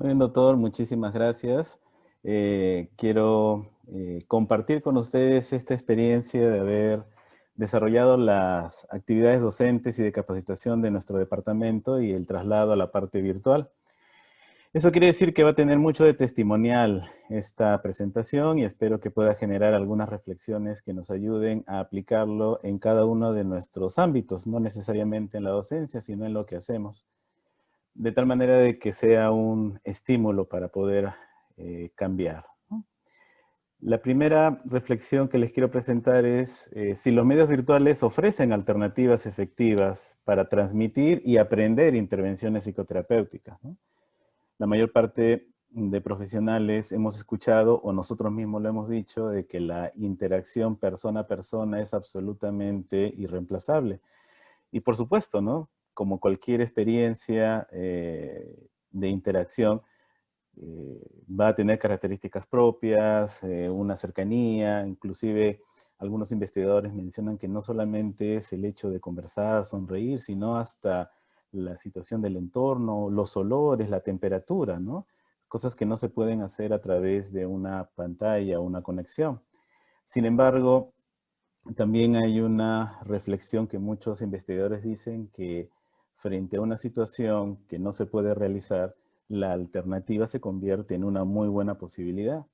Muy bien, doctor, muchísimas gracias. Quiero compartir con ustedes esta experiencia de haber desarrollado las actividades docentes y de capacitación de nuestro departamento y el traslado a la parte virtual. Eso quiere decir que va a tener mucho de testimonial esta presentación y espero que pueda generar algunas reflexiones que nos ayuden a aplicarlo en cada uno de nuestros ámbitos, no necesariamente en la docencia, sino en lo que hacemos, de tal manera de que sea un estímulo para poder cambiar, ¿no? La primera reflexión que les quiero presentar es si los medios virtuales ofrecen alternativas efectivas para transmitir y aprender intervenciones psicoterapéuticas, ¿no? La mayor parte de profesionales hemos escuchado, o nosotros mismos lo hemos dicho, de que la interacción persona a persona es absolutamente irreemplazable. Y por supuesto, ¿no? Como cualquier experiencia de interacción, va a tener características propias, una cercanía, inclusive algunos investigadores mencionan que no solamente es el hecho de conversar, sonreír, sino hasta la situación del entorno, los olores, la temperatura, ¿no? Cosas que no se pueden hacer a través de una pantalla o una conexión. Sin embargo, también hay una reflexión que muchos investigadores dicen que frente a una situación que no se puede realizar, la alternativa se convierte en una muy buena posibilidad.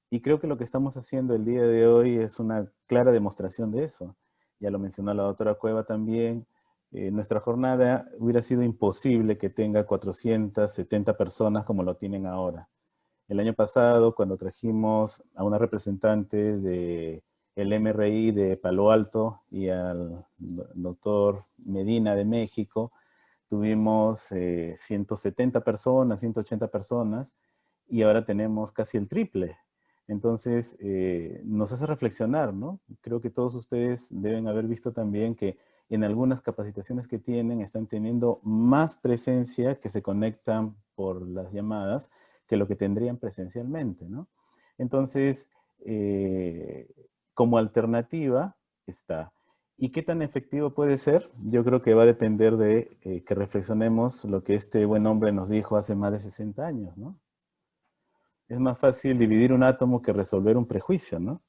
Y creo que lo que estamos haciendo el día de hoy es una clara demostración de eso. Ya lo mencionó la doctora Cueva también. Nuestra jornada hubiera sido imposible que tenga 470 personas como lo tienen ahora. El año pasado, cuando trajimos a una representante de el MRI de Palo Alto y al doctor Medina de México, tuvimos 170 personas, 180 personas, y ahora tenemos casi el triple. Entonces, nos hace reflexionar, ¿no? Creo que todos ustedes deben haber visto también que en algunas capacitaciones que tienen están teniendo más presencia que se conectan por las llamadas que lo que tendrían presencialmente, ¿no? Entonces, eh, como alternativa está. ¿Y qué tan efectivo puede ser? Yo creo que va a depender de que reflexionemos lo que este buen hombre nos dijo hace más de 60 años, ¿no? Es más fácil dividir un átomo que resolver un prejuicio, ¿no?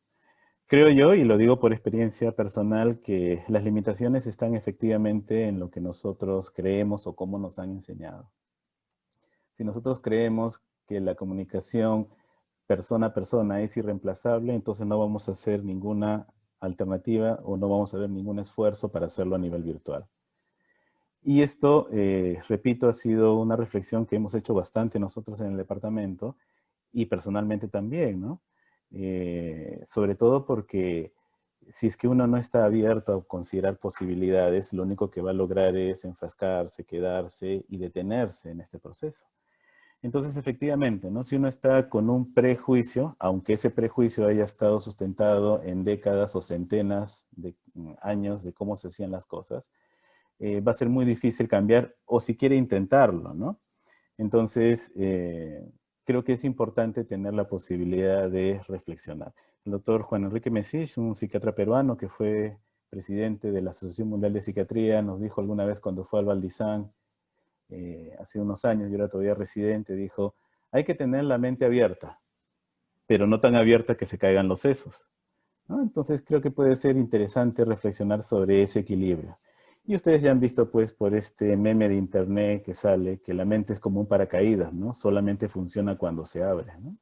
Creo yo, y lo digo por experiencia personal, que las limitaciones están efectivamente en lo que nosotros creemos o cómo nos han enseñado. Si nosotros creemos que la comunicación persona a persona es irreemplazable, entonces no vamos a hacer ninguna alternativa o no vamos a ver ningún esfuerzo para hacerlo a nivel virtual. Y esto, repito, ha sido una reflexión que hemos hecho bastante nosotros en el departamento y personalmente también, ¿no? Sobre todo porque si es que uno no está abierto a considerar posibilidades, lo único que va a lograr es enfrascarse, quedarse y detenerse en este proceso. Entonces, efectivamente, ¿no? Si uno está con un prejuicio, aunque ese prejuicio haya estado sustentado en décadas o centenas de años de cómo se hacían las cosas, va a ser muy difícil cambiar o siquiera intentarlo, ¿no? Entonces, creo que es importante tener la posibilidad de reflexionar. El doctor Juan Enrique Mesich, un psiquiatra peruano que fue presidente de la Asociación Mundial de Psiquiatría, nos dijo alguna vez cuando fue al Valdizán, hace unos años, yo era todavía residente, dijo, hay que tener la mente abierta, pero no tan abierta que se caigan los sesos, ¿no? Entonces creo que puede ser interesante reflexionar sobre ese equilibrio. Y ustedes ya han visto pues por este meme de internet que sale que la mente es como un paracaídas, ¿no? Solamente funciona cuando se abre, ¿no?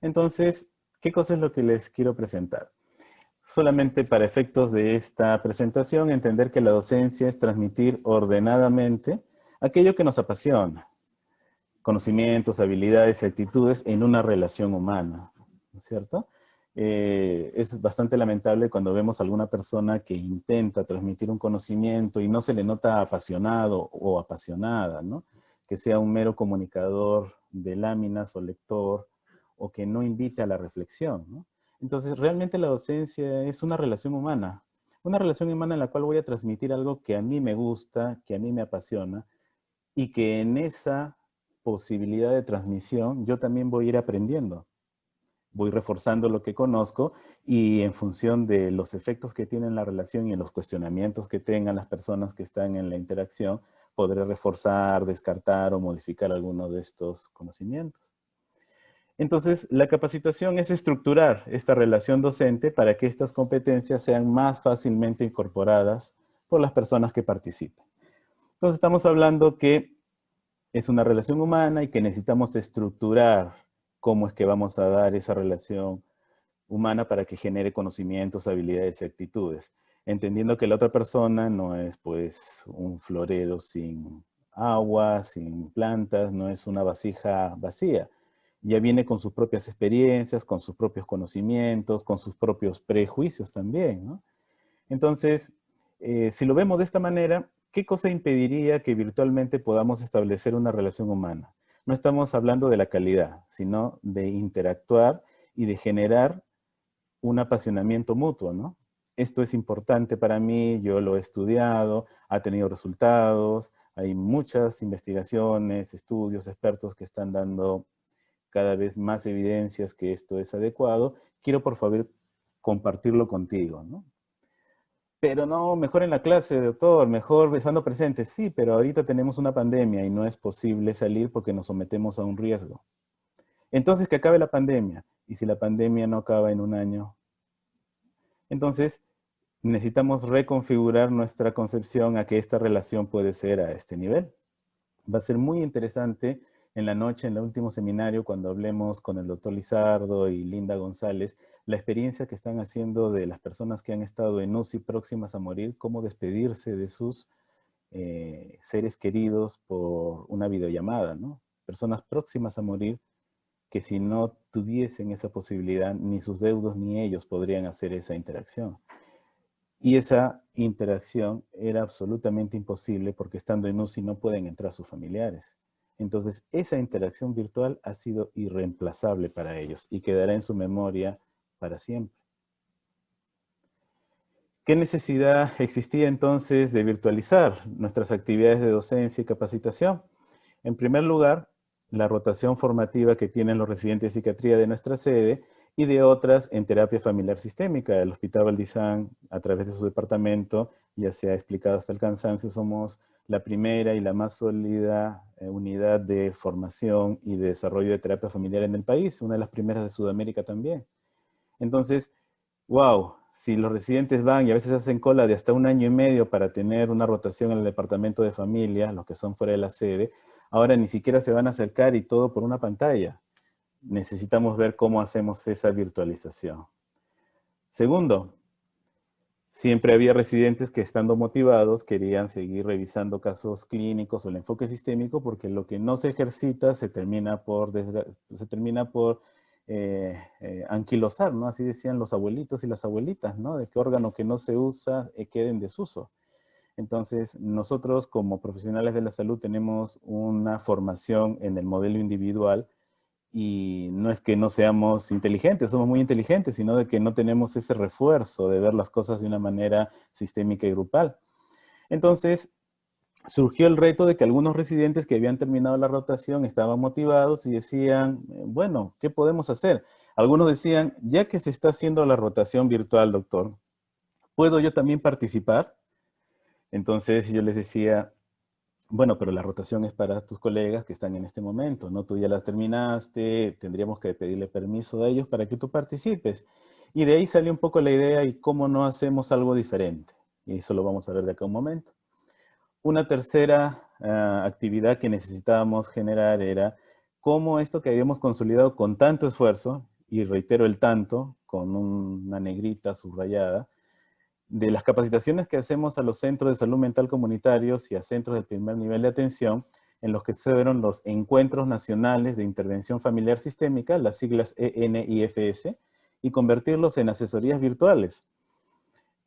Entonces, ¿qué cosa es lo que les quiero presentar? Solamente para efectos de esta presentación, entender que la docencia es transmitir ordenadamente aquello que nos apasiona, conocimientos, habilidades y actitudes en una relación humana, ¿no es cierto? Es bastante lamentable cuando vemos a alguna persona que intenta transmitir un conocimiento y no se le nota apasionado o apasionada, ¿no? Que sea un mero comunicador de láminas o lector o que no invite a la reflexión, ¿no? Entonces, realmente la docencia es una relación humana en la cual voy a transmitir algo que a mí me gusta, que a mí me apasiona, y que en esa posibilidad de transmisión yo también voy a ir aprendiendo. Voy reforzando lo que conozco y en función de los efectos que tiene la relación y en los cuestionamientos que tengan las personas que están en la interacción, podré reforzar, descartar o modificar alguno de estos conocimientos. Entonces, la capacitación es estructurar esta relación docente para que estas competencias sean más fácilmente incorporadas por las personas que participan. Entonces, estamos hablando que es una relación humana y que necesitamos estructurar cómo es que vamos a dar esa relación humana para que genere conocimientos, habilidades y actitudes, entendiendo que la otra persona no es pues un florero sin agua, sin plantas, no es una vasija vacía. Ya viene con sus propias experiencias, con sus propios conocimientos, con sus propios prejuicios también, ¿no? Entonces, si lo vemos de esta manera, ¿qué cosa impediría que virtualmente podamos establecer una relación humana? No estamos hablando de la calidad, sino de interactuar y de generar un apasionamiento mutuo, ¿no? Esto es importante para mí, yo lo he estudiado, ha tenido resultados, hay muchas investigaciones, estudios, expertos que están dando cada vez más evidencias que esto es adecuado. Quiero, por favor, compartirlo contigo, ¿no? Pero no, mejor en la clase, doctor, mejor estando presente. Sí, pero ahorita tenemos una pandemia y no es posible salir porque nos sometemos a un riesgo. Entonces, que acabe la pandemia. Y si la pandemia no acaba en un año, entonces necesitamos reconfigurar nuestra concepción a que esta relación puede ser a este nivel. Va a ser muy interesante en la noche, en el último seminario, cuando hablemos con el doctor Lizardo y Linda González, la experiencia que están haciendo de las personas que han estado en UCI próximas a morir, cómo despedirse de sus seres queridos por una videollamada, ¿no? Personas próximas a morir que si no tuviesen esa posibilidad, ni sus deudos ni ellos podrían hacer esa interacción. Y esa interacción era absolutamente imposible porque estando en UCI no pueden entrar sus familiares. Entonces, esa interacción virtual ha sido irreemplazable para ellos y quedará en su memoria para siempre. ¿Qué necesidad existía entonces de virtualizar nuestras actividades de docencia y capacitación? En primer lugar, la rotación formativa que tienen los residentes de psiquiatría de nuestra sede y de otras en terapia familiar sistémica. El Hospital Valdizán, a través de su departamento, ya se ha explicado hasta el cansancio, somos la primera y la más sólida unidad de formación y de desarrollo de terapia familiar en el país, una de las primeras de Sudamérica también. Entonces, wow, si los residentes van y a veces hacen cola de hasta un año y medio para tener una rotación en el departamento de familia, los que son fuera de la sede, ahora ni siquiera se van a acercar y todo por una pantalla. Necesitamos ver cómo hacemos esa virtualización. Segundo, siempre había residentes que estando motivados querían seguir revisando casos clínicos o el enfoque sistémico porque lo que no se ejercita se termina por anquilosar, ¿no? Así decían los abuelitos y las abuelitas, ¿no? De qué órgano que no se usa quede en desuso. Entonces, nosotros como profesionales de la salud tenemos una formación en el modelo individual y no es que no seamos inteligentes, somos muy inteligentes, sino de que no tenemos ese refuerzo de ver las cosas de una manera sistémica y grupal. Entonces, surgió el reto de que algunos residentes que habían terminado la rotación estaban motivados y decían, bueno, ¿qué podemos hacer? Algunos decían, ya que se está haciendo la rotación virtual, doctor, ¿puedo yo también participar? Entonces yo les decía, bueno, pero la rotación es para tus colegas que están en este momento, ¿no? Tú ya las terminaste, tendríamos que pedirle permiso a ellos para que tú participes. Y de ahí salió un poco la idea y cómo no hacemos algo diferente. Y eso lo vamos a ver de acá un momento. Una tercera actividad que necesitábamos generar era cómo esto que habíamos consolidado con tanto esfuerzo, y reitero el tanto, con una negrita subrayada, de las capacitaciones que hacemos a los centros de salud mental comunitarios y a centros del primer nivel de atención, en los que se dieron los Encuentros Nacionales de Intervención Familiar Sistémica, las siglas ENIFS, y convertirlos en asesorías virtuales.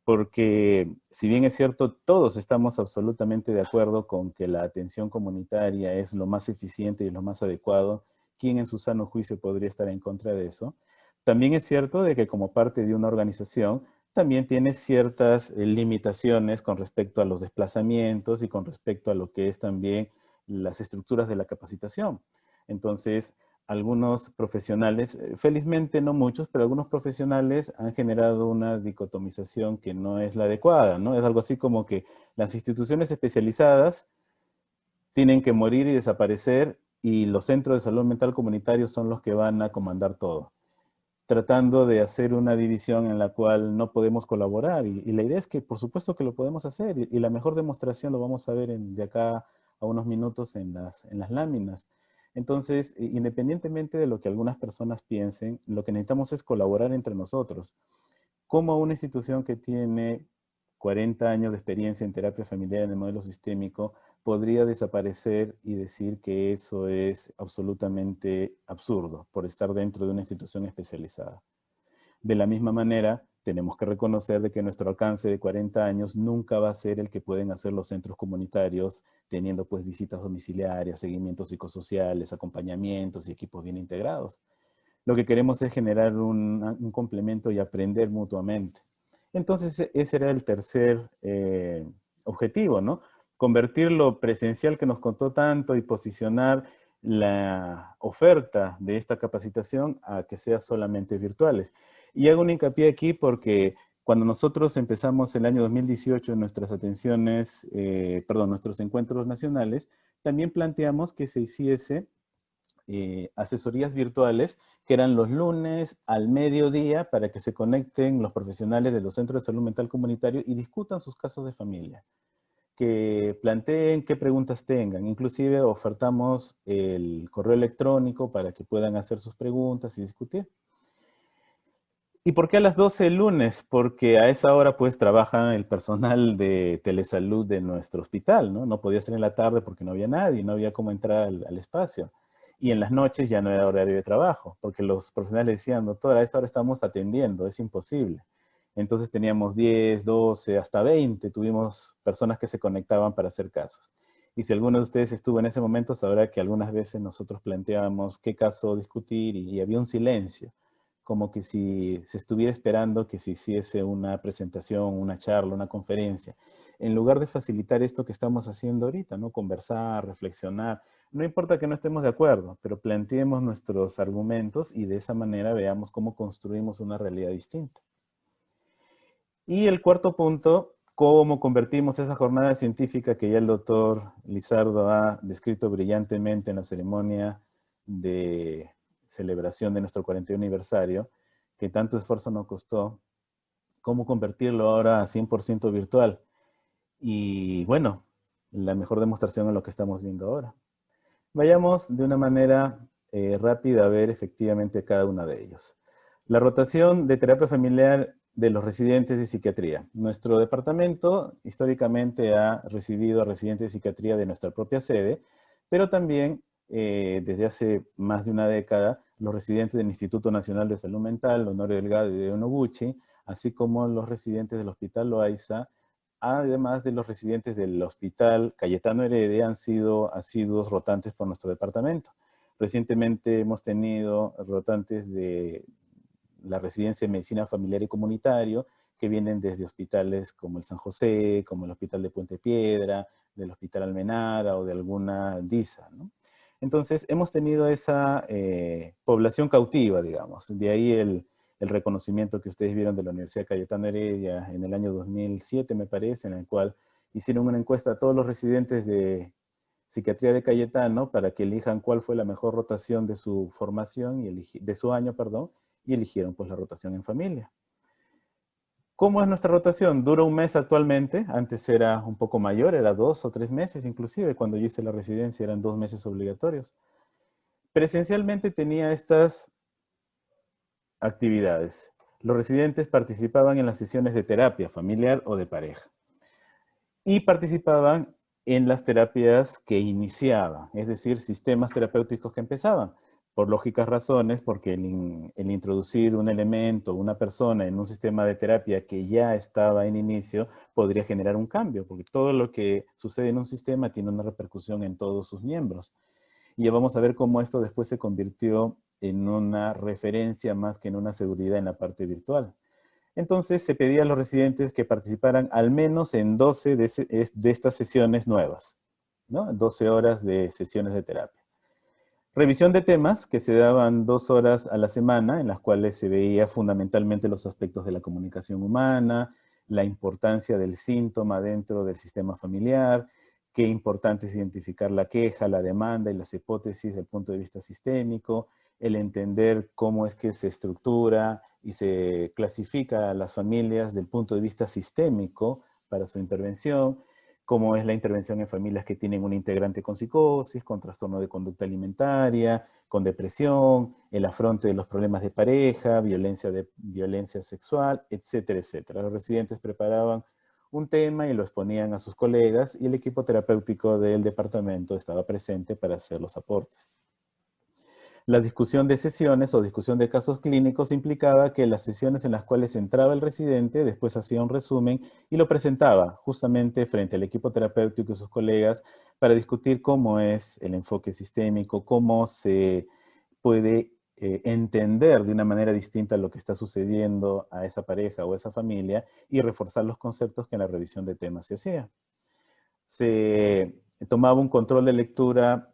Porque si bien es cierto, todos estamos absolutamente de acuerdo con que la atención comunitaria es lo más eficiente y lo más adecuado, ¿quién en su sano juicio podría estar en contra de eso? También es cierto de que como parte de una organización, también tiene ciertas limitaciones con respecto a los desplazamientos y con respecto a lo que es también las estructuras de la capacitación. Entonces, algunos profesionales, felizmente no muchos, pero algunos profesionales han generado una dicotomización que no es la adecuada, ¿no? Es algo así como que las instituciones especializadas tienen que morir y desaparecer, y los centros de salud mental comunitarios son los que van a comandar todo, tratando de hacer una división en la cual no podemos colaborar. Y la idea es que, por supuesto que lo podemos hacer, y la mejor demostración lo vamos a ver de acá a unos minutos en las láminas. Entonces, independientemente de lo que algunas personas piensen, lo que necesitamos es colaborar entre nosotros. Como una institución que tiene 40 años de experiencia en terapia familiar en el modelo sistémico podría desaparecer y decir que eso es absolutamente absurdo por estar dentro de una institución especializada? De la misma manera, tenemos que reconocer de que nuestro alcance de 40 años nunca va a ser el que pueden hacer los centros comunitarios, teniendo pues visitas domiciliarias, seguimientos psicosociales, acompañamientos y equipos bien integrados. Lo que queremos es generar un complemento y aprender mutuamente. Entonces, ese era el tercer objetivo, ¿no? Convertir lo presencial que nos contó tanto y posicionar la oferta de esta capacitación a que sea solamente virtuales. Y hago un hincapié aquí porque cuando nosotros empezamos el año 2018 en nuestras atenciones, nuestros encuentros nacionales, también planteamos que se hiciese asesorías virtuales que eran los lunes al mediodía para que se conecten los profesionales de los centros de salud mental comunitario y discutan sus casos de familia, que planteen qué preguntas tengan. Inclusive ofertamos el correo electrónico para que puedan hacer sus preguntas y discutir. ¿Y por qué a las 12 el lunes? Porque a esa hora pues trabaja el personal de telesalud de nuestro hospital, ¿no? No podía ser en la tarde porque no había nadie, no había cómo entrar al espacio. Y en las noches ya no era horario de trabajo, porque los profesionales decían, doctor, a esa hora estamos atendiendo, es imposible. Entonces teníamos 10, 12, hasta 20, tuvimos personas que se conectaban para hacer casos. Y si alguno de ustedes estuvo en ese momento, sabrá que algunas veces nosotros planteábamos qué caso discutir y había un silencio, como que si se estuviera esperando que se hiciese una presentación, una charla, una conferencia, en lugar de facilitar esto que estamos haciendo ahorita, ¿no? Conversar, reflexionar. No importa que no estemos de acuerdo, pero planteemos nuestros argumentos y de esa manera veamos cómo construimos una realidad distinta. Y el cuarto punto, cómo convertimos esa jornada científica que ya el doctor Lizardo ha descrito brillantemente en la ceremonia de celebración de nuestro 41 aniversario, que tanto esfuerzo nos costó, cómo convertirlo ahora a 100% virtual. Y bueno, la mejor demostración es lo que estamos viendo ahora. Vayamos de una manera rápida a ver efectivamente cada una de ellos. La rotación de terapia familiar de los residentes de psiquiatría. Nuestro departamento históricamente ha recibido a residentes de psiquiatría de nuestra propia sede, pero también desde hace más de una década los residentes del Instituto Nacional de Salud Mental, Honorio Delgado y de Onoguchi, así como los residentes del Hospital Loaiza, además de los residentes del Hospital Cayetano Heredia, han sido asiduos rotantes por nuestro departamento. Recientemente hemos tenido rotantes de la Residencia de Medicina Familiar y Comunitario, que vienen desde hospitales como el San José, como el Hospital de Puente Piedra, del Hospital Almenara o de alguna DISA, ¿no? Entonces, hemos tenido esa población cautiva, digamos. De ahí el reconocimiento que ustedes vieron de la Universidad Cayetano Heredia en el año 2007, me parece, en el cual hicieron una encuesta a todos los residentes de psiquiatría de Cayetano para que elijan cuál fue la mejor rotación de su formación, de su año, perdón, y eligieron pues la rotación en familia. ¿Cómo es nuestra rotación? Dura un mes actualmente, antes era un poco mayor, era 2 o 3 meses inclusive, cuando yo hice la residencia eran 2 meses obligatorios. Presencialmente tenía estas actividades. Los residentes participaban en las sesiones de terapia familiar o de pareja y participaban en las terapias que iniciaban, es decir, sistemas terapéuticos que empezaban. Por lógicas razones, porque el introducir un elemento, una persona en un sistema de terapia que ya estaba en inicio, podría generar un cambio, porque todo lo que sucede en un sistema tiene una repercusión en todos sus miembros. Y ya vamos a ver cómo esto después se convirtió en una referencia más que en una seguridad en la parte virtual. Entonces se pedía a los residentes que participaran al menos en 12 de estas sesiones nuevas, ¿no? 12 horas de sesiones de terapia. Revisión de temas que se daban 2 horas a la semana, en las cuales se veía fundamentalmente los aspectos de la comunicación humana, la importancia del síntoma dentro del sistema familiar, qué importante es identificar la queja, la demanda y las hipótesis desde el punto de vista sistémico, el entender cómo es que se estructura y se clasifica a las familias del punto de vista sistémico para su intervención, cómo es la intervención en familias que tienen un integrante con psicosis, con trastorno de conducta alimentaria, con depresión, el afronte de los problemas de pareja, violencia sexual, etcétera, etcétera. Los residentes preparaban un tema y lo exponían a sus colegas y el equipo terapéutico del departamento estaba presente para hacer los aportes. La discusión de sesiones o discusión de casos clínicos implicaba que las sesiones en las cuales entraba el residente después hacía un resumen y lo presentaba justamente frente al equipo terapéutico y sus colegas para discutir cómo es el enfoque sistémico, cómo se puede entender de una manera distinta lo que está sucediendo a esa pareja o a esa familia y reforzar los conceptos que en la revisión de temas se hacía. Se tomaba un control de lectura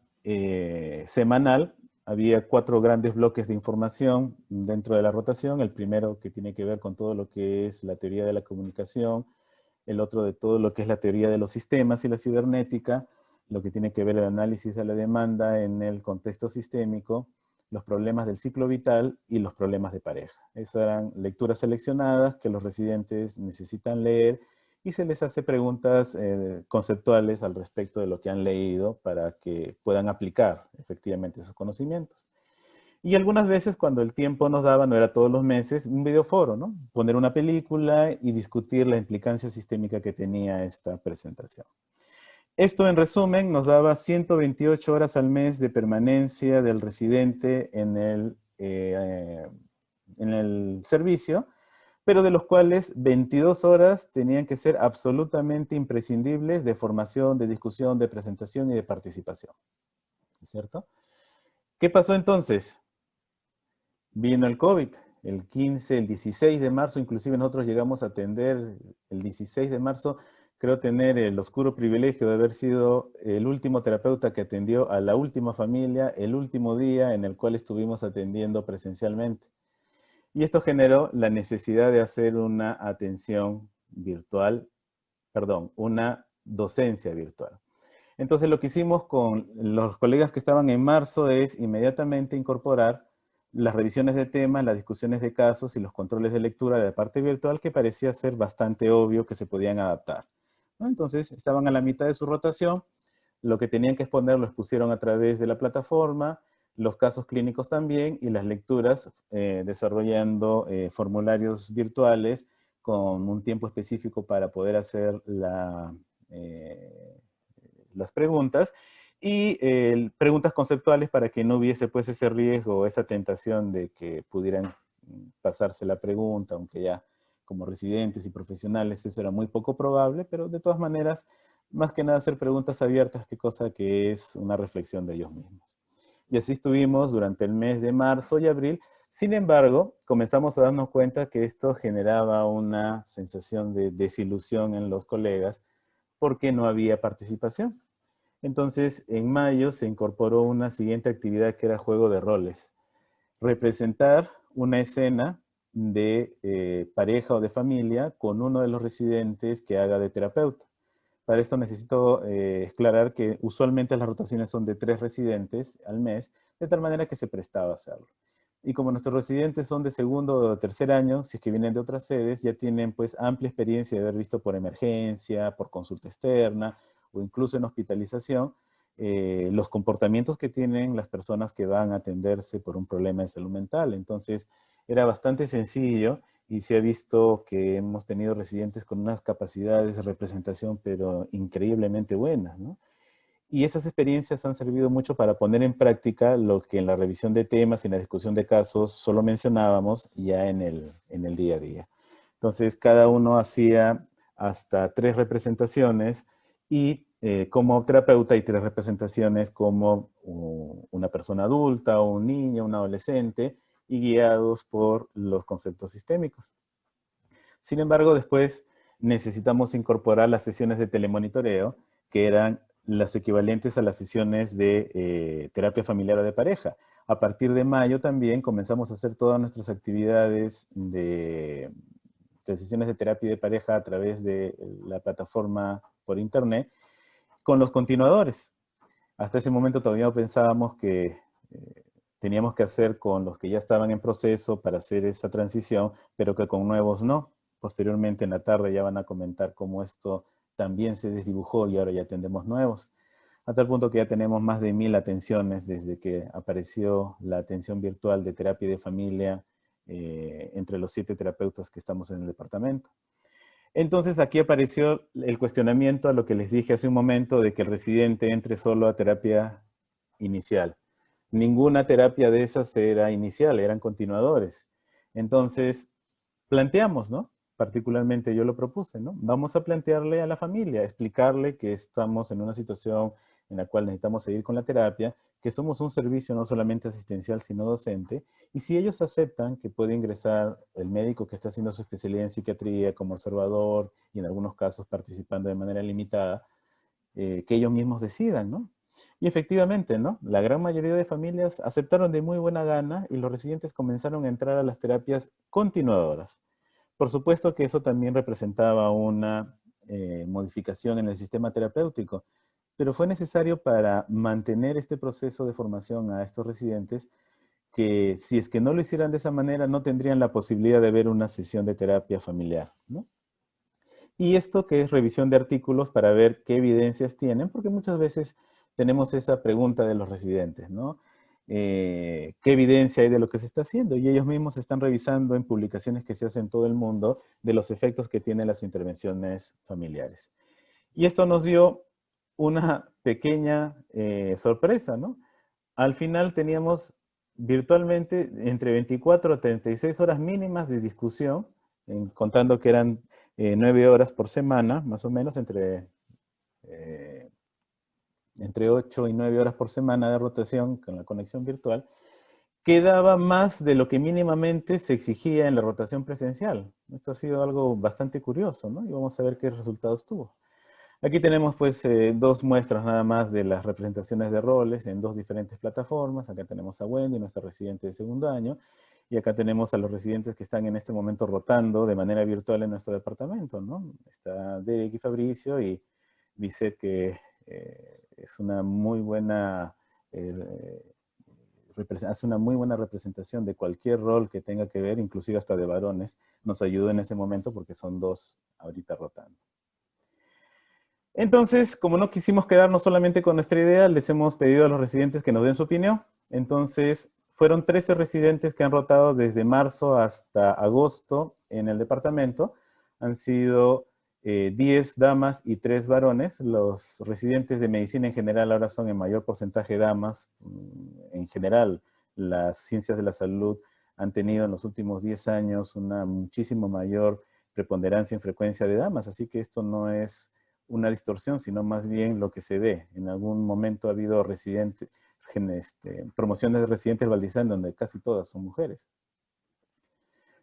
semanal. Había 4 grandes bloques de información dentro de la rotación. El primero que tiene que ver con todo lo que es la teoría de la comunicación, el otro de todo lo que es la teoría de los sistemas y la cibernética, lo que tiene que ver el análisis de la demanda en el contexto sistémico, los problemas del ciclo vital y los problemas de pareja. Esas eran lecturas seleccionadas que los residentes necesitan leer y se les hace preguntas conceptuales al respecto de lo que han leído para que puedan aplicar efectivamente esos conocimientos. Y algunas veces cuando el tiempo nos daba, no era todos los meses, un videoforo, ¿no? Poner una película y discutir la implicancia sistémica que tenía esta presentación. Esto, en resumen, nos daba 128 horas al mes de permanencia del residente en el servicio, pero de los cuales 22 horas tenían que ser absolutamente imprescindibles de formación, de discusión, de presentación y de participación. ¿Cierto? ¿Qué pasó entonces? Vino el COVID, el 15, el 16 de marzo, inclusive nosotros llegamos a atender el 16 de marzo, creo tener el oscuro privilegio de haber sido el último terapeuta que atendió a la última familia, el último día en el cual estuvimos atendiendo presencialmente. Y esto generó la necesidad de hacer una atención virtual, perdón, una docencia virtual. Entonces lo que hicimos con los colegas que estaban en marzo es inmediatamente incorporar las revisiones de temas, las discusiones de casos y los controles de lectura de la parte virtual que parecía ser bastante obvio que se podían adaptar, ¿no? Entonces estaban a la mitad de su rotación, lo que tenían que exponer lo expusieron a través de la plataforma, los casos clínicos también y las lecturas desarrollando formularios virtuales con un tiempo específico para poder hacer las preguntas y preguntas conceptuales para que no hubiese pues ese riesgo o esa tentación de que pudieran pasarse la pregunta, aunque ya como residentes y profesionales eso era muy poco probable, pero de todas maneras, más que nada hacer preguntas abiertas, qué cosa que es una reflexión de ellos mismos. Y así estuvimos durante el mes de marzo y abril. Sin embargo, comenzamos a darnos cuenta que esto generaba una sensación de desilusión en los colegas porque no había participación. Entonces, en mayo se incorporó una siguiente actividad que era juego de roles. Representar una escena de pareja o de familia con uno de los residentes que haga de terapeuta. Para esto necesito aclarar que usualmente las rotaciones son de 3 residentes al mes, de tal manera que se prestaba a hacerlo. Y como nuestros residentes son de segundo o tercer año, si es que vienen de otras sedes, ya tienen pues amplia experiencia de haber visto por emergencia, por consulta externa o incluso en hospitalización, los comportamientos que tienen las personas que van a atenderse por un problema de salud mental. Entonces, era bastante sencillo y se ha visto que hemos tenido residentes con unas capacidades de representación, pero increíblemente buenas, ¿no? Y esas experiencias han servido mucho para poner en práctica lo que en la revisión de temas y en la discusión de casos solo mencionábamos ya en el día a día. Entonces, cada uno hacía hasta 3 representaciones y como terapeuta hay 3 representaciones como una persona adulta, o un niño, un adolescente, y guiados por los conceptos sistémicos. Sin embargo, después necesitamos incorporar las sesiones de telemonitoreo, que eran las equivalentes a las sesiones de terapia familiar o de pareja. A partir de mayo también comenzamos a hacer todas nuestras actividades de sesiones de terapia de pareja a través de la plataforma por internet con los continuadores. Hasta ese momento todavía pensábamos que teníamos que hacer con los que ya estaban en proceso para hacer esa transición, pero que con nuevos no. Posteriormente en la tarde ya van a comentar cómo esto también se desdibujó y ahora ya tendremos nuevos. A tal punto que ya tenemos más de 1000 atenciones desde que apareció la atención virtual de terapia de familia entre los 7 terapeutas que estamos en el departamento. Entonces aquí apareció el cuestionamiento a lo que les dije hace un momento de que el residente entre solo a terapia inicial. Ninguna terapia de esas era inicial, eran continuadores. Entonces planteamos, ¿no? Particularmente yo lo propuse, ¿no? Vamos a plantearle a la familia, explicarle que estamos en una situación en la cual necesitamos seguir con la terapia, que somos un servicio no solamente asistencial, sino docente, y si ellos aceptan que puede ingresar el médico que está haciendo su especialidad en psiquiatría como observador y en algunos casos participando de manera limitada, que ellos mismos decidan, ¿no? Y efectivamente, ¿no? La gran mayoría de familias aceptaron de muy buena gana y los residentes comenzaron a entrar a las terapias continuadoras. Por supuesto que eso también representaba una modificación en el sistema terapéutico, pero fue necesario para mantener este proceso de formación a estos residentes que si es que no lo hicieran de esa manera no tendrían la posibilidad de ver una sesión de terapia familiar, ¿no? Y esto que es revisión de artículos para ver qué evidencias tienen, porque muchas veces tenemos esa pregunta de los residentes, ¿no? ¿Qué evidencia hay de lo que se está haciendo? Y ellos mismos están revisando en publicaciones que se hacen en todo el mundo de los efectos que tienen las intervenciones familiares. Y esto nos dio una pequeña sorpresa, ¿no? Al final teníamos virtualmente entre 24 a 36 horas mínimas de discusión, contando que eran 9 horas por semana, más o menos, eh, entre 8 y 9 horas por semana de rotación con la conexión virtual, que daba más de lo que mínimamente se exigía en la rotación presencial. Esto ha sido algo bastante curioso, ¿no? Y vamos a ver qué resultados tuvo. Aquí tenemos pues 2 muestras nada más de las representaciones de roles en 2 diferentes plataformas. Acá tenemos a Wendy, nuestra residente de segundo año, y acá tenemos a los residentes que están en este momento rotando de manera virtual en nuestro departamento, ¿no? Está Derek y Fabricio, y dice que es una muy buena, hace una muy buena representación de cualquier rol que tenga que ver, inclusive hasta de varones. Nos ayudó en ese momento porque son 2 ahorita rotando. Entonces, como no quisimos quedarnos solamente con nuestra idea, les hemos pedido a los residentes que nos den su opinión. Entonces, fueron 13 residentes que han rotado desde marzo hasta agosto en el departamento. Han sido 10 damas y 3 varones. Los residentes de medicina en general ahora son en mayor porcentaje damas. En general, las ciencias de la salud han tenido en los últimos 10 años una muchísimo mayor preponderancia en frecuencia de damas. Así que esto no es una distorsión, sino más bien lo que se ve. En algún momento ha habido promociones de residentes Valdizán donde casi todas son mujeres.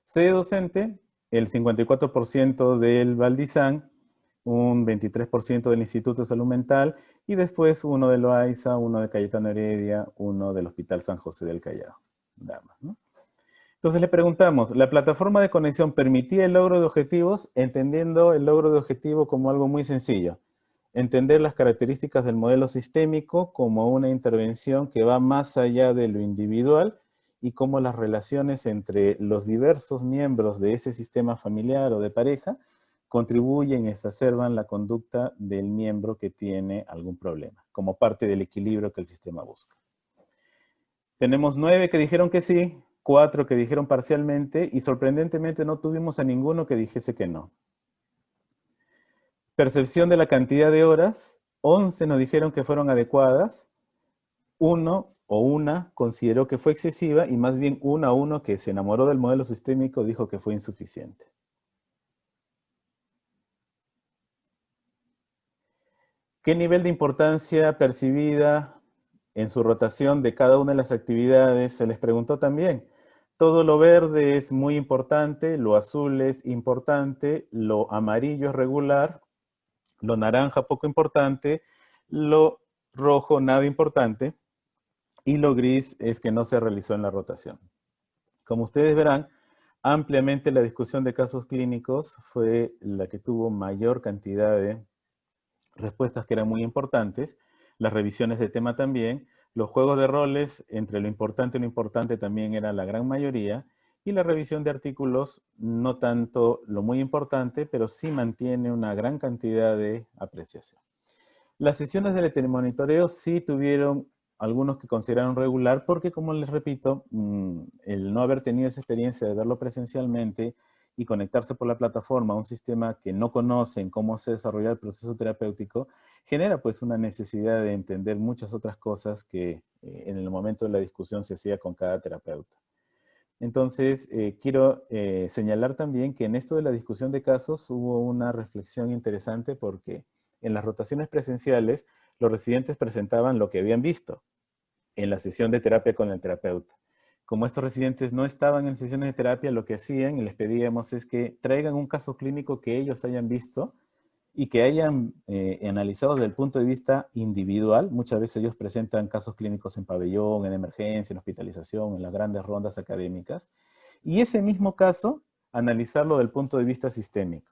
Sede docente, el 54% del Valdizán, un 23% del Instituto de Salud Mental y después uno de Loaiza, uno de Cayetano Heredia, uno del Hospital San José del Callao. Damas, ¿no? Entonces le preguntamos, ¿la plataforma de conexión permitía el logro de objetivos? Entendiendo el logro de objetivo como algo muy sencillo. Entender las características del modelo sistémico como una intervención que va más allá de lo individual y cómo las relaciones entre los diversos miembros de ese sistema familiar o de pareja contribuyen y exacerban la conducta del miembro que tiene algún problema, como parte del equilibrio que el sistema busca. Tenemos 9 que dijeron que sí, 4 que dijeron parcialmente y sorprendentemente no tuvimos a ninguno que dijese que no. Percepción de la cantidad de horas, 11 nos dijeron que fueron adecuadas, 1 o una consideró que fue excesiva y más bien 1 a 1 que se enamoró del modelo sistémico dijo que fue insuficiente. ¿Qué nivel de importancia percibida en su rotación de cada una de las actividades? Se les preguntó también. Todo lo verde es muy importante, lo azul es importante, lo amarillo es regular, lo naranja poco importante, lo rojo nada importante y lo gris es que no se realizó en la rotación. Como ustedes verán, ampliamente la discusión de casos clínicos fue la que tuvo mayor cantidad de respuestas que eran muy importantes, las revisiones de tema también, los juegos de roles entre lo importante y lo importante también era la gran mayoría, y la revisión de artículos no tanto lo muy importante, pero sí mantiene una gran cantidad de apreciación. Las sesiones de telemonitoreo sí tuvieron algunos que consideraron regular porque, como les repito, el no haber tenido esa experiencia de verlo presencialmente y conectarse por la plataforma a un sistema que no conocen cómo se desarrolla el proceso terapéutico, genera pues una necesidad de entender muchas otras cosas que en el momento de la discusión se hacía con cada terapeuta. Entonces, quiero señalar también que en esto de la discusión de casos hubo una reflexión interesante porque en las rotaciones presenciales los residentes presentaban lo que habían visto en la sesión de terapia con el terapeuta. Como estos residentes no estaban en sesiones de terapia, lo que hacían y les pedíamos es que traigan un caso clínico que ellos hayan visto y que hayan analizado desde el punto de vista individual. Muchas veces ellos presentan casos clínicos en pabellón, en emergencia, en hospitalización, en las grandes rondas académicas. Y ese mismo caso, analizarlo desde el punto de vista sistémico.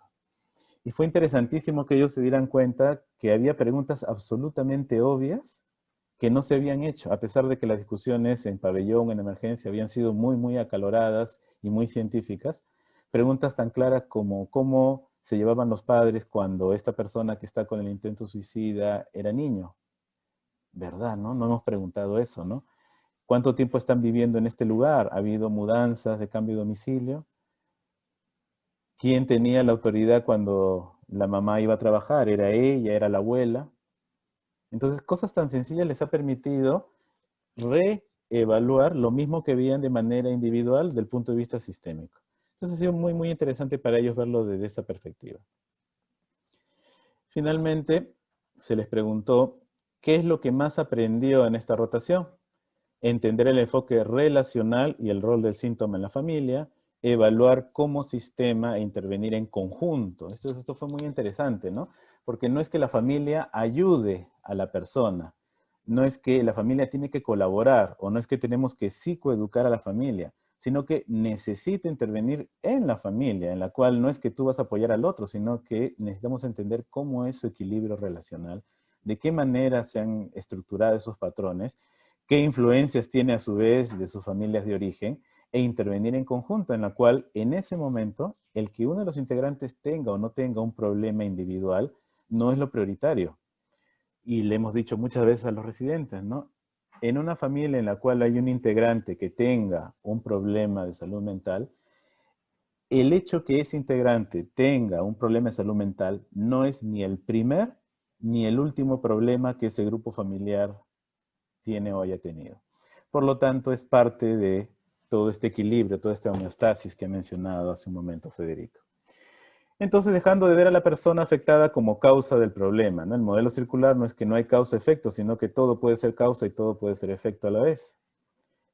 Y fue interesantísimo que ellos se dieran cuenta que había preguntas absolutamente obvias que no se habían hecho, a pesar de que las discusiones en pabellón, en emergencia, habían sido muy, muy acaloradas y muy científicas. Preguntas tan claras como cómo se llevaban los padres cuando esta persona que está con el intento suicida era niño. ¿Verdad, no? No hemos preguntado eso, ¿no? ¿Cuánto tiempo están viviendo en este lugar? ¿Ha habido mudanzas de cambio de domicilio? ¿Quién tenía la autoridad cuando la mamá iba a trabajar? ¿Era ella? ¿Era la abuela? Entonces, cosas tan sencillas les ha permitido reevaluar lo mismo que veían de manera individual desde el punto de vista sistémico. Entonces, ha sido muy, muy interesante para ellos verlo desde esa perspectiva. Finalmente, se les preguntó qué es lo que más aprendió en esta rotación. Entender el enfoque relacional y el rol del síntoma en la familia, evaluar como sistema e intervenir en conjunto. Esto fue muy interesante, ¿no? Porque no es que la familia ayude a la persona, no es que la familia tiene que colaborar o no es que tenemos que psicoeducar a la familia, sino que necesita intervenir en la familia, en la cual no es que tú vas a apoyar al otro, sino que necesitamos entender cómo es su equilibrio relacional, de qué manera se han estructurado esos patrones, qué influencias tiene a su vez de sus familias de origen, e intervenir en conjunto, en la cual en ese momento el que uno de los integrantes tenga o no tenga un problema individual no es lo prioritario. Y le hemos dicho muchas veces a los residentes, ¿no? En una familia en la cual hay un integrante que tenga un problema de salud mental, el hecho que ese integrante tenga un problema de salud mental no es ni el primer ni el último problema que ese grupo familiar tiene o haya tenido. Por lo tanto, es parte de todo este equilibrio, toda esta homeostasis que ha mencionado hace un momento Federico. Entonces, dejando de ver a la persona afectada como causa del problema, ¿no? El modelo circular no es que no hay causa-efecto, sino que todo puede ser causa y todo puede ser efecto a la vez.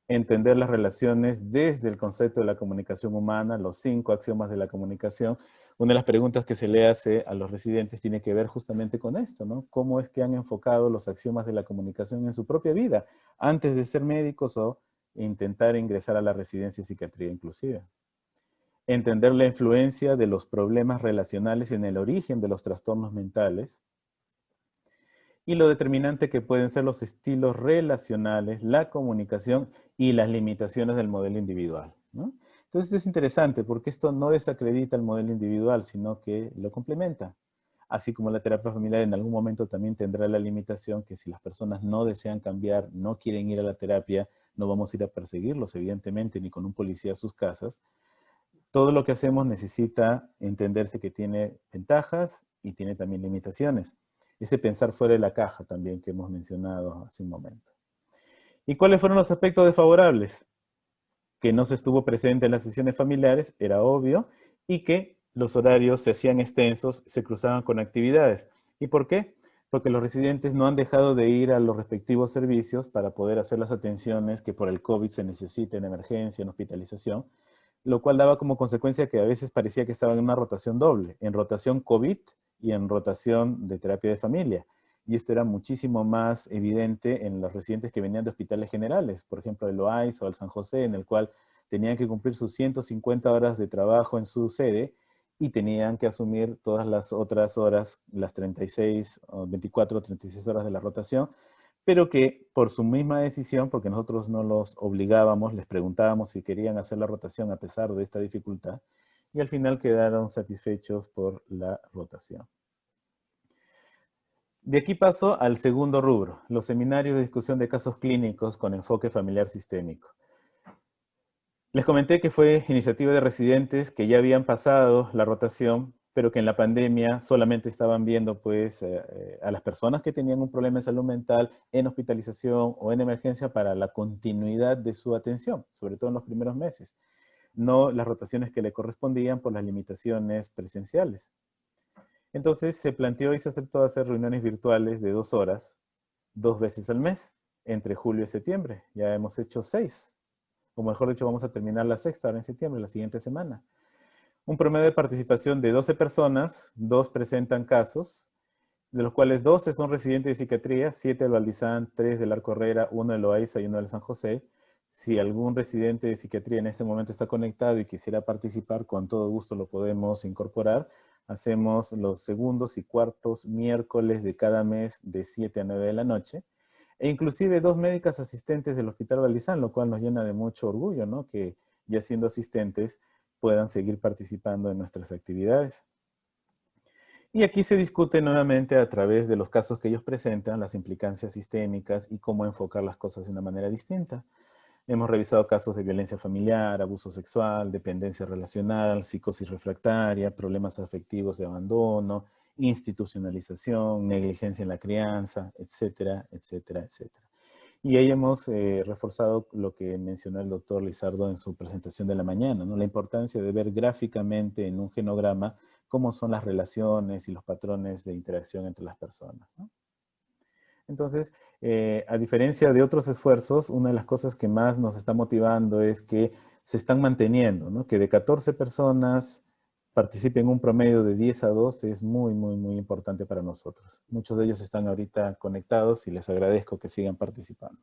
Entender las relaciones desde el concepto de la comunicación humana, los 5 axiomas de la comunicación. Una de las preguntas que se le hace a los residentes tiene que ver justamente con esto, ¿no? ¿Cómo es que han enfocado los axiomas de la comunicación en su propia vida, antes de ser médicos o intentar ingresar a la residencia de psiquiatría inclusive? Entender la influencia de los problemas relacionales en el origen de los trastornos mentales y lo determinante que pueden ser los estilos relacionales, la comunicación y las limitaciones del modelo individual, ¿no? Entonces esto es interesante porque esto no desacredita el modelo individual, sino que lo complementa. Así como la terapia familiar en algún momento también tendrá la limitación que si las personas no desean cambiar, no quieren ir a la terapia, no vamos a ir a perseguirlos, evidentemente, ni con un policía a sus casas. Todo lo que hacemos necesita entenderse que tiene ventajas y tiene también limitaciones. Ese pensar fuera de la caja también que hemos mencionado hace un momento. ¿Y cuáles fueron los aspectos desfavorables? Que no se estuvo presente en las sesiones familiares, era obvio, y que los horarios se hacían extensos, se cruzaban con actividades. ¿Y por qué? Porque los residentes no han dejado de ir a los respectivos servicios para poder hacer las atenciones que por el COVID se necesita en emergencia, en hospitalización, lo cual daba como consecuencia que a veces parecía que estaban en una rotación doble, en rotación COVID y en rotación de terapia de familia. Y esto era muchísimo más evidente en los residentes que venían de hospitales generales, por ejemplo, el OAIS o el San José, en el cual tenían que cumplir sus 150 horas de trabajo en su sede y tenían que asumir todas las otras horas, las 36, o 24 o 36 horas de la rotación, pero que por su misma decisión, porque nosotros no los obligábamos, les preguntábamos si querían hacer la rotación a pesar de esta dificultad, y al final quedaron satisfechos por la rotación. De aquí paso al segundo rubro, los seminarios de discusión de casos clínicos con enfoque familiar sistémico. Les comenté que fue iniciativa de residentes que ya habían pasado la rotación, pero que en la pandemia solamente estaban viendo pues, a las personas que tenían un problema de salud mental en hospitalización o en emergencia para la continuidad de su atención, sobre todo en los primeros meses, no las rotaciones que le correspondían por las limitaciones presenciales. Entonces se planteó y se aceptó hacer reuniones virtuales de 2 horas, 2 veces al mes, entre julio y septiembre. Ya hemos hecho 6. O mejor dicho, vamos a terminar la sexta ahora en septiembre, la siguiente semana. Un promedio de participación de 12 personas, 2 presentan casos, de los cuales 12 son residentes de psiquiatría, 7 del Valdizán, 3 del Arco Herrera, 1 de Loaiza y 1 del San José. Si algún residente de psiquiatría en este momento está conectado y quisiera participar, con todo gusto lo podemos incorporar. Hacemos los segundos y cuartos miércoles de cada mes de 7 a 9 de la noche. E inclusive 2 médicas asistentes del Hospital Valdizán, lo cual nos llena de mucho orgullo, ¿no? Que ya siendo asistentes puedan seguir participando en nuestras actividades. Y aquí se discute nuevamente a través de los casos que ellos presentan, las implicancias sistémicas y cómo enfocar las cosas de una manera distinta. Hemos revisado casos de violencia familiar, abuso sexual, dependencia relacional, psicosis refractaria, problemas afectivos de abandono, institucionalización, negligencia en la crianza, etcétera, etcétera, etcétera. Y ahí hemos reforzado lo que mencionó el doctor Lizardo en su presentación de la mañana, ¿no? La importancia de ver gráficamente en un genograma cómo son las relaciones y los patrones de interacción entre las personas, ¿no? Entonces, a diferencia de otros esfuerzos, una de las cosas que más nos está motivando es que se están manteniendo, ¿no? Que de 14 personas participen un promedio de 10 a 12 es muy, muy, muy importante para nosotros. Muchos de ellos están ahorita conectados y les agradezco que sigan participando.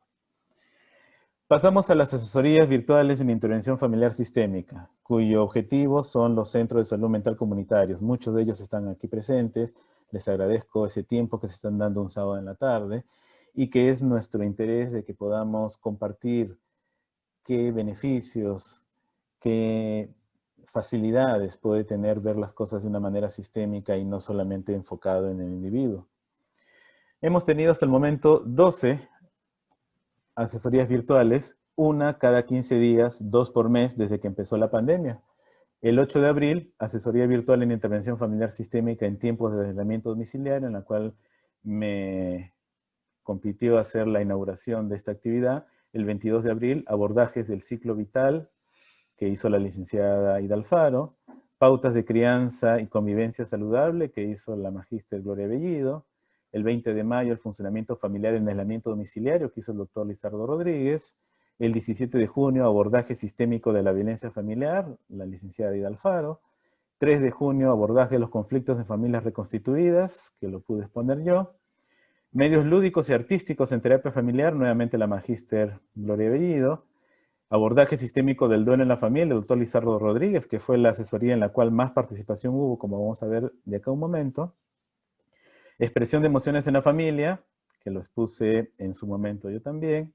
Pasamos a las asesorías virtuales en intervención familiar sistémica, cuyo objetivo son los centros de salud mental comunitarios. Muchos de ellos están aquí presentes. Les agradezco ese tiempo que se están dando un sábado en la tarde y que es nuestro interés de que podamos compartir qué beneficios, qué facilidades puede tener ver las cosas de una manera sistémica y no solamente enfocado en el individuo. Hemos tenido hasta el momento 12 asesorías virtuales, una cada 15 días, 2 por mes desde que empezó la pandemia. El 8 de abril, asesoría virtual en intervención familiar sistémica en tiempos de aislamiento domiciliario, en la cual me compitió hacer la inauguración de esta actividad. El 22 de abril, abordajes del ciclo vital, que hizo la licenciada Ida Alfaro. Pautas de crianza y convivencia saludable, que hizo la magíster Gloria Bellido. El 20 de mayo, el funcionamiento familiar en aislamiento domiciliario, que hizo el doctor Lizardo Rodríguez. El 17 de junio, abordaje sistémico de la violencia familiar, la licenciada Ida Alfaro. 3 de junio, abordaje de los conflictos de familias reconstituidas, que lo pude exponer yo. Medios lúdicos y artísticos en terapia familiar, nuevamente la magíster Gloria Bellido. Abordaje sistémico del duelo en la familia, el doctor Lizardo Rodríguez, que fue la asesoría en la cual más participación hubo, como vamos a ver de acá un momento. Expresión de emociones en la familia, que lo expuse en su momento yo también.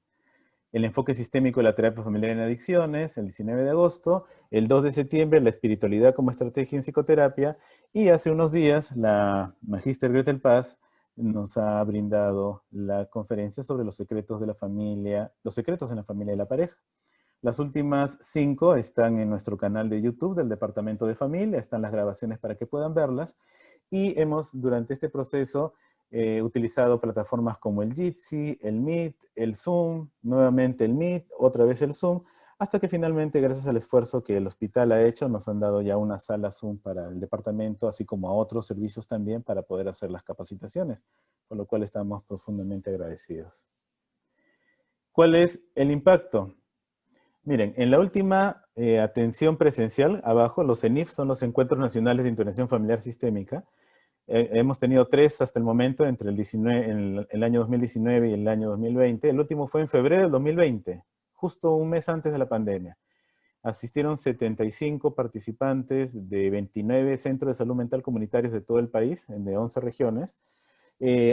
El enfoque sistémico de la terapia familiar en adicciones, el 19 de agosto. El 2 de septiembre, la espiritualidad como estrategia en psicoterapia. Y hace unos días, la magíster Gretel Paz nos ha brindado la conferencia sobre los secretos de la familia, los secretos en la familia y la pareja. Las últimas 5 están en nuestro canal de YouTube del Departamento de Familia, están las grabaciones para que puedan verlas. Y hemos, durante este proceso, utilizado plataformas como el Jitsi, el Meet, el Zoom, nuevamente el Meet, otra vez el Zoom, hasta que finalmente, gracias al esfuerzo que el hospital ha hecho, nos han dado ya una sala Zoom para el departamento, así como a otros servicios también para poder hacer las capacitaciones, con lo cual estamos profundamente agradecidos. ¿Cuál es el impacto? Miren, en la última atención presencial, abajo, los ENIF son los Encuentros Nacionales de Intervención Familiar Sistémica. Hemos tenido 3 hasta el momento, entre el año 2019 y el año 2020. El último fue en febrero del 2020, justo un mes antes de la pandemia. Asistieron 75 participantes de 29 centros de salud mental comunitarios de todo el país, de 11 regiones,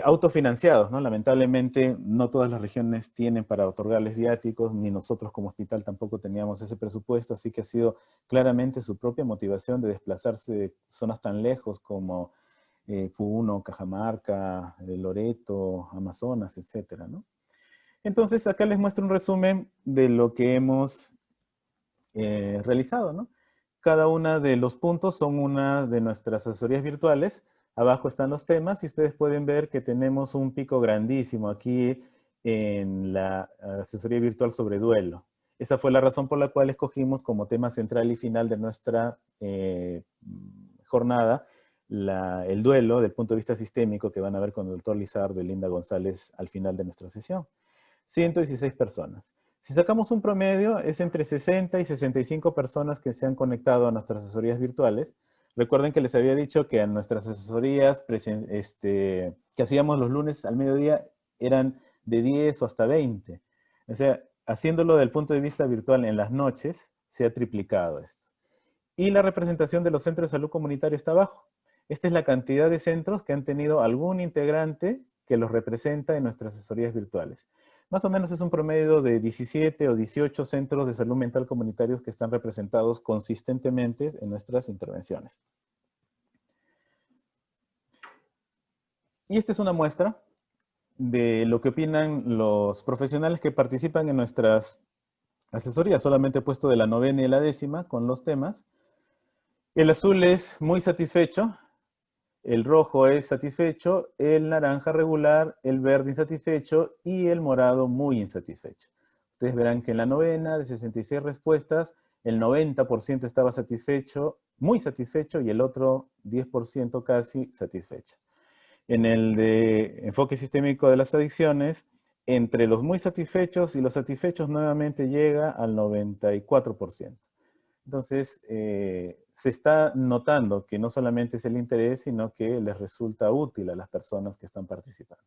autofinanciados, ¿no? Lamentablemente, no todas las regiones tienen para otorgarles viáticos, ni nosotros como hospital tampoco teníamos ese presupuesto, así que ha sido claramente su propia motivación de desplazarse de zonas tan lejos como Puno, Cajamarca, Loreto, Amazonas, etcétera, ¿no? Entonces, acá les muestro un resumen de lo que hemos realizado, ¿no? Cada uno de los puntos son una de nuestras asesorías virtuales. Abajo están los temas y ustedes pueden ver que tenemos un pico grandísimo aquí en la asesoría virtual sobre duelo. Esa fue la razón por la cual escogimos como tema central y final de nuestra jornada el duelo desde el punto de vista sistémico que van a ver con el doctor Lizardo y Linda González al final de nuestra sesión. 116 personas. Si sacamos un promedio, es entre 60 y 65 personas que se han conectado a nuestras asesorías virtuales. Recuerden que les había dicho que a nuestras asesorías que hacíamos los lunes al mediodía eran de 10 o hasta 20. O sea, haciéndolo desde el punto de vista virtual en las noches, se ha triplicado esto. Y la representación de los centros de salud comunitario está abajo. Esta es la cantidad de centros que han tenido algún integrante que los representa en nuestras asesorías virtuales. Más o menos es un promedio de 17 o 18 centros de salud mental comunitarios que están representados consistentemente en nuestras intervenciones. Y esta es una muestra de lo que opinan los profesionales que participan en nuestras asesorías. Solamente he puesto de la 9ª y la 10ª con los temas. El azul es muy satisfecho, el rojo es satisfecho, el naranja regular, el verde insatisfecho y el morado muy insatisfecho. Ustedes verán que en la 9ª, de 66 respuestas, el 90% estaba satisfecho, muy satisfecho, y el otro 10% casi satisfecho. En el de enfoque sistémico de las adicciones, entre los muy satisfechos y los satisfechos nuevamente llega al 94%. Entonces, se está notando que no solamente es el interés, sino que les resulta útil a las personas que están participando.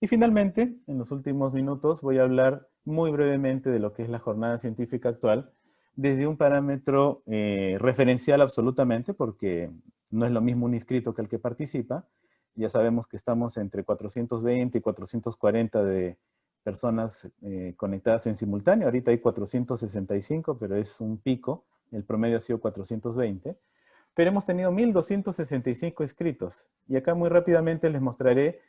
Y finalmente, en los últimos minutos, voy a hablar muy brevemente de lo que es la jornada científica actual, desde un parámetro referencial absolutamente, porque no es lo mismo un inscrito que el que participa. Ya sabemos que estamos entre 420 y 440 de personas conectadas en simultáneo. Ahorita hay 465, pero es un pico. El promedio ha sido 420. Pero hemos tenido 1.265 inscritos. Y acá muy rápidamente les mostraré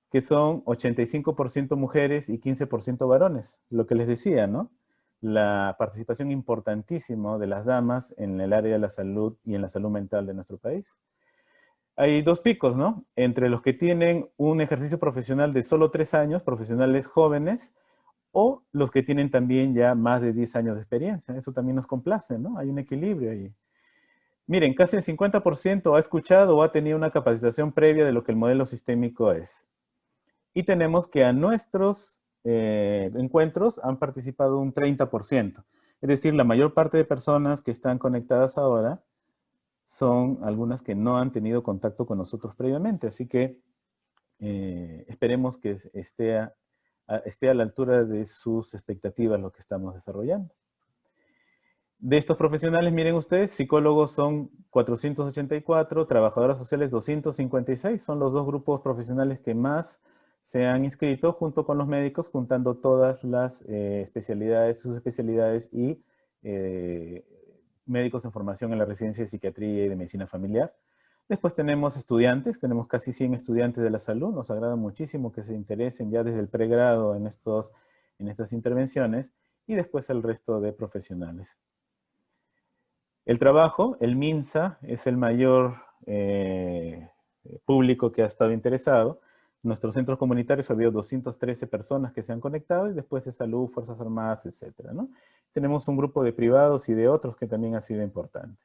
que son 85% mujeres y 15% varones. Lo que les decía, ¿no? La participación importantísima de las damas en el área de la salud y en la salud mental de nuestro país. Hay dos picos, ¿no? Entre los que tienen un ejercicio profesional de solo 3 años, profesionales jóvenes, o los que tienen también ya más de 10 años de experiencia. Eso también nos complace, ¿no? Hay un equilibrio ahí. Miren, casi el 50% ha escuchado o ha tenido una capacitación previa de lo que el modelo sistémico es. Y tenemos que a nuestros encuentros han participado un 30%. Es decir, la mayor parte de personas que están conectadas ahora son algunas que no han tenido contacto con nosotros previamente. Así que esperemos que esté a la altura de sus expectativas lo que estamos desarrollando. De estos profesionales, miren ustedes, psicólogos son 484, trabajadoras sociales 256, son los dos grupos profesionales que más se han inscrito, junto con los médicos, juntando todas las especialidades, sus especialidades y médicos en formación en la residencia de psiquiatría y de medicina familiar. Después tenemos estudiantes, tenemos casi 100 estudiantes de la salud, nos agrada muchísimo que se interesen ya desde el pregrado en estas intervenciones, y después el resto de profesionales. El trabajo, el MINSA, es el mayor público que ha estado interesado. Nuestros centros comunitarios ha habido 213 personas que se han conectado, y después de salud, Fuerzas Armadas, etcétera, ¿no? Tenemos un grupo de privados y de otros que también ha sido importante.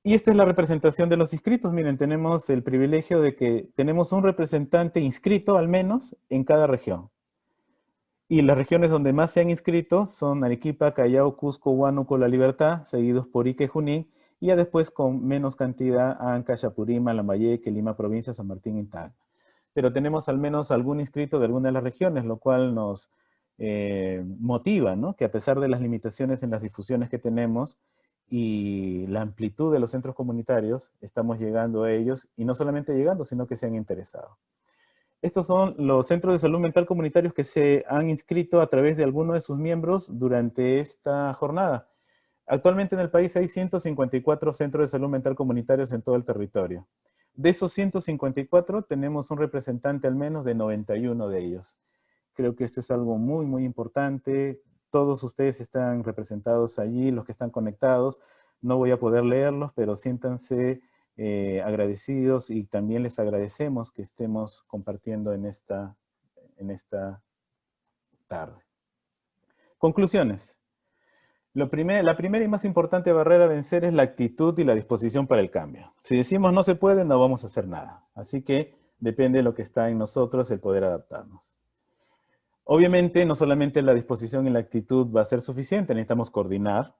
Y esta es la representación de los inscritos. Miren, tenemos el privilegio de que tenemos un representante inscrito, al menos, en cada región. Y las regiones donde más se han inscrito son Arequipa, Callao, Cusco, Huánuco, La Libertad, seguidos por Ica y Junín, y ya después con menos cantidad Anca, Chapurima, Lambayeque, Lima Provincia, San Martín y Tacna. Pero tenemos al menos algún inscrito de alguna de las regiones, lo cual nos motiva, ¿no? Que a pesar de las limitaciones en las difusiones que tenemos y la amplitud de los centros comunitarios, estamos llegando a ellos, y no solamente llegando, sino que se han interesado. Estos son los centros de salud mental comunitarios que se han inscrito a través de alguno de sus miembros durante esta jornada. Actualmente en el país hay 154 centros de salud mental comunitarios en todo el territorio. De esos 154 tenemos un representante al menos de 91 de ellos. Creo que esto es algo muy, muy importante. Todos ustedes están representados allí, los que están conectados. No voy a poder leerlos, pero siéntanse agradecidos, y también les agradecemos que estemos compartiendo en esta tarde. Conclusiones. La primera y más importante barrera a vencer es la actitud y la disposición para el cambio. Si decimos no se puede, no vamos a hacer nada. Así que depende de lo que está en nosotros el poder adaptarnos. Obviamente, no solamente la disposición y la actitud va a ser suficiente, necesitamos coordinar,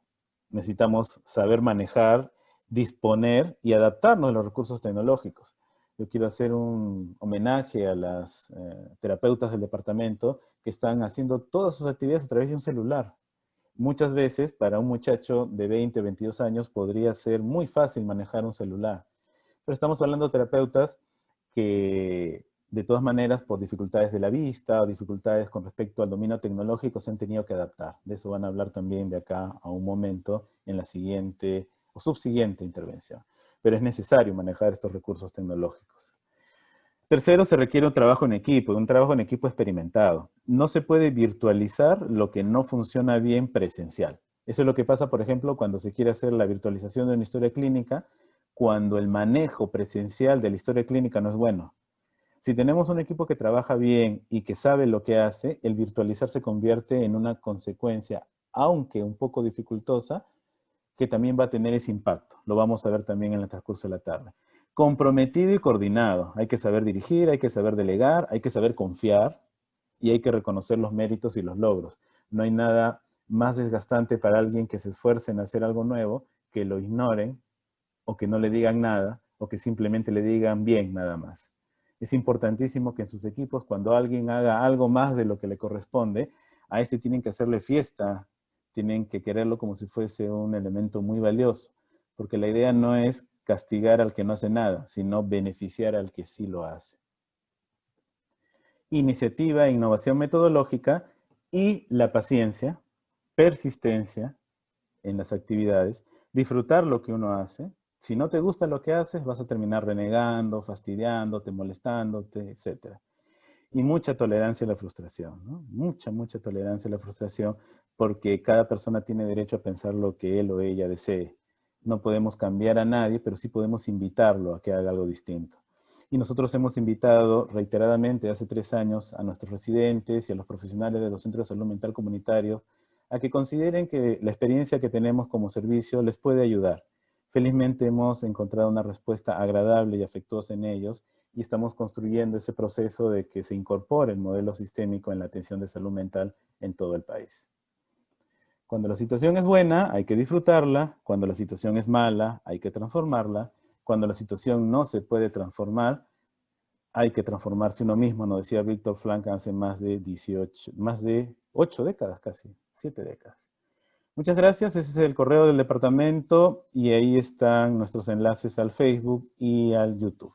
necesitamos saber manejar, disponer y adaptarnos a los recursos tecnológicos. Yo quiero hacer un homenaje a las terapeutas del departamento que están haciendo todas sus actividades a través de un celular. Muchas veces, para un muchacho de 20, 22 años, podría ser muy fácil manejar un celular. Pero estamos hablando de terapeutas que, de todas maneras, por dificultades de la vista o dificultades con respecto al dominio tecnológico, se han tenido que adaptar. De eso van a hablar también de acá a un momento en la siguiente o subsiguiente intervención. Pero es necesario manejar estos recursos tecnológicos. Tercero, se requiere un trabajo en equipo experimentado. No se puede virtualizar lo que no funciona bien presencial. Eso es lo que pasa, por ejemplo, cuando se quiere hacer la virtualización de una historia clínica, cuando el manejo presencial de la historia clínica no es bueno. Si tenemos un equipo que trabaja bien y que sabe lo que hace, el virtualizar se convierte en una consecuencia, aunque un poco dificultosa, que también va a tener ese impacto. Lo vamos a ver también en el transcurso de la tarde. Comprometido y coordinado. Hay que saber dirigir, hay que saber delegar, hay que saber confiar y hay que reconocer los méritos y los logros. No hay nada más desgastante para alguien que se esfuerce en hacer algo nuevo, que lo ignoren o que no le digan nada o que simplemente le digan bien nada más. Es importantísimo que en sus equipos, cuando alguien haga algo más de lo que le corresponde, a ese tienen que hacerle fiesta, tienen que quererlo como si fuese un elemento muy valioso, porque la idea no es castigar al que no hace nada, sino beneficiar al que sí lo hace. Iniciativa e innovación metodológica y la paciencia, persistencia en las actividades, disfrutar lo que uno hace. Si no te gusta lo que haces, vas a terminar renegando, fastidiándote, molestándote, etc. Y mucha tolerancia a la frustración, ¿no? Mucha tolerancia a la frustración, porque cada persona tiene derecho a pensar lo que él o ella desee. No podemos cambiar a nadie, pero sí podemos invitarlo a que haga algo distinto. Y nosotros hemos invitado reiteradamente hace 3 años a nuestros residentes y a los profesionales de los centros de salud mental comunitarios a que consideren que la experiencia que tenemos como servicio les puede ayudar. Felizmente hemos encontrado una respuesta agradable y afectuosa en ellos, y estamos construyendo ese proceso de que se incorpore el modelo sistémico en la atención de salud mental en todo el país. Cuando la situación es buena, hay que disfrutarla. Cuando la situación es mala, hay que transformarla. Cuando la situación no se puede transformar, hay que transformarse uno mismo, nos decía Víctor Frankl hace más de 8 décadas casi, 7 décadas. Muchas gracias, ese es el correo del departamento y ahí están nuestros enlaces al Facebook y al YouTube.